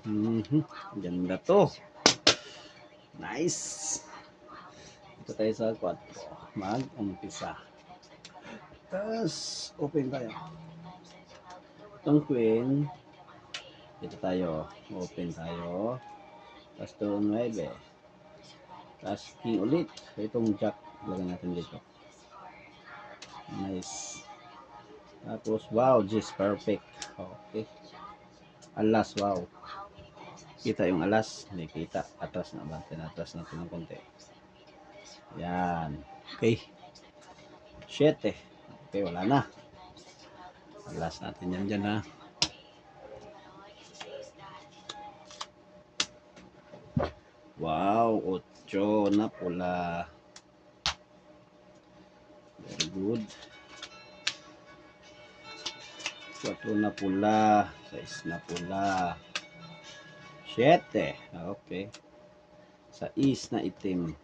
Ganda to. Nice. Ito tayo sa 4. Mag-umpisa. Tapos, open tayo. Itong queen. Dito tayo. Open tayo. Tapos ito 9. Tapos king ulit. Itong jack. Lagyan natin dito. Nice. Tapos, wow, just perfect. Okay. Alas, wow. Kita yung alas. Hindi kita. Atras na ba? Tinatras natin ng konti. Yan. Okay. 7. Okay, wala na. Alas natin yan dyan ha. Wow, 8 na pula. Very good. 4 na pula. 6 na pula. 7. Okay. 6 na itim.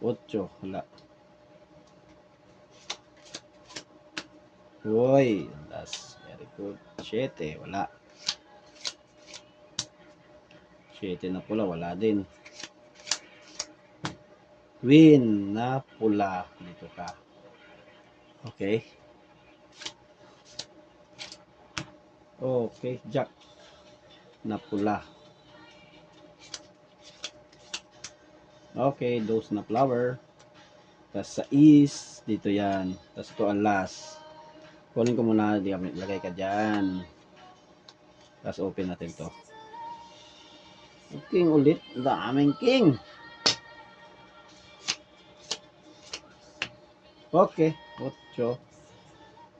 8. Wala. Uy. That's very good. 7. Wala. 7 na pula. Wala din. Queen na pula. Dito ka. Okay. Okay. Jack na pula. Okay, those na flower. Tapos sa is, dito yan. Tapos ito ang last. Kunin ko muna, lagay ka dyan. Tapos open natin to. King ulit. Daming king. Okay, 8.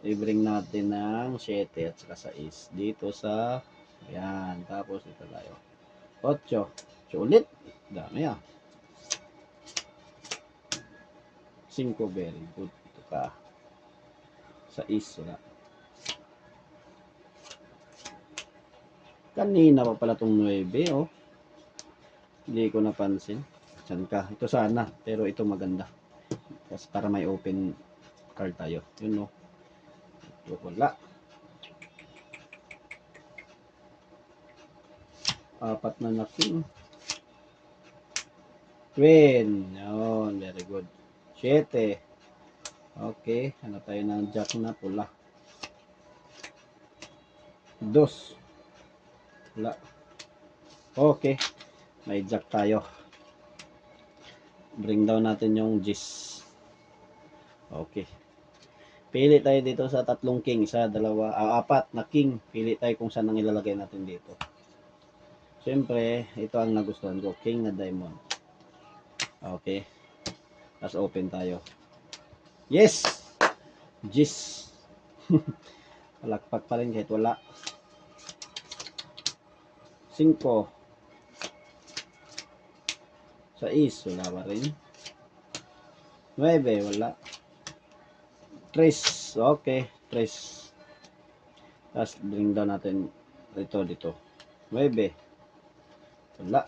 I-bring natin ng 7 at saka sa is. Dito sa, yan. Tapos ito tayo. 8. 8 ulit. Dami ah. 5, very good. Ito ka. Sa is, wala. Kanina pa pala itong 9, oh. Hindi ko napansin. Diyan ka. Ito sana, pero ito maganda. Kasi para may open card tayo. Yun, no. Ito wala. 4 na king. Queen. Yun, very good. 7. Okay, ano tayo ng jack na pula. 2. Wala. Okay, may jack tayo. Bring down natin yung gis. Okay. Pili tayo dito sa 3 king. 4 na king. Pili tayo kung saan ang ilalagay natin dito. Siyempre, ito ang nagustuhan ko. King na diamond. Okay. Tapos open tayo. Yes! Gis. Palakpak pa rin kahit wala. 5. Sa is, wala pa rin. 9, wala. 3. Okay, 3. Tapos bring down natin dito. 9. Wala.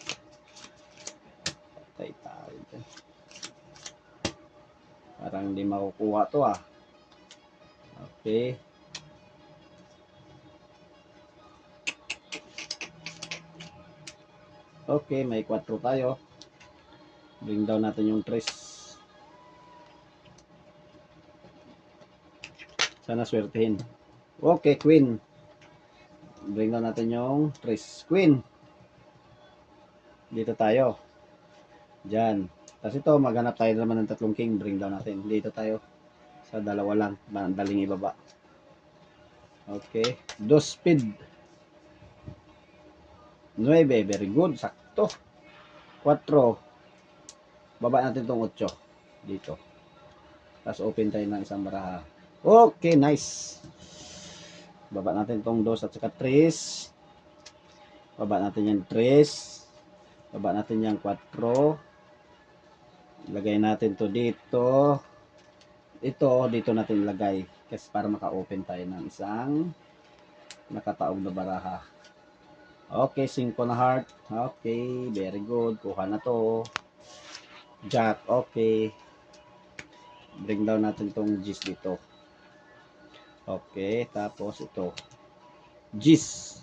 Patay tayo dyan. Parang hindi makukuha to ah. Okay. Okay, may 4 tayo. Bring down natin yung 3. Sana swertehin. Okay, queen. Bring down natin yung 3. Queen. Dito tayo. Diyan. Tapos ito, maghanap tayo naman ng 3 king. Bring down natin. Dito tayo. Sa 2 lang. Daling ibaba. Okay. 2 speed. 9. Very good. Sakto. 4. Baba natin itong 8. Dito. Tapos open tayo ng isang baraha. Okay, nice. Baba natin itong 2 at saka 3. Baba natin yung 3. Baba natin yung 4. Lagay natin to dito. Ito, dito natin ilagay. Kasi para maka-open tayo ng isang nakataog na baraha. Okay, 5 na heart. Okay, very good. Kuha na to. Jack, okay. Bring down natin tong gis dito. Okay, tapos ito. Gis.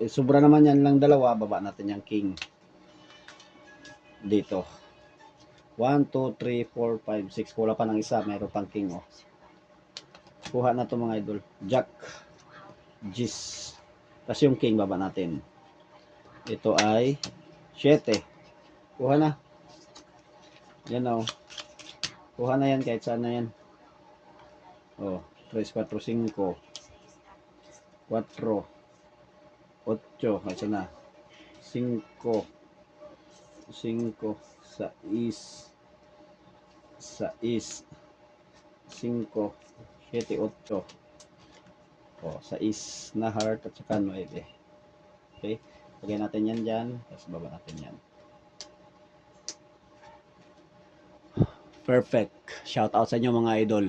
Sobra naman yan lang dalawa, baba natin yung king. Dito. 1, 2, 3, 4, 5, 6. Kuha pa ng isa, mayroon pang king, oh. Kuha na to mga idol. Jack. Gis. Tapos yung king, baba natin. Ito ay 7. Kuha na. Yan oh. Kuha na yan kahit saan na yan. Oh, 3, 4, 5. 4. 8. Kahit saan na. 5. 5. 6. 6. 5. 7, 8. Oh, 6 na heart at saka 9. Okay? Lagyan natin yan dyan. Tapos baba natin yan. Perfect. Shout out sa inyo mga idol.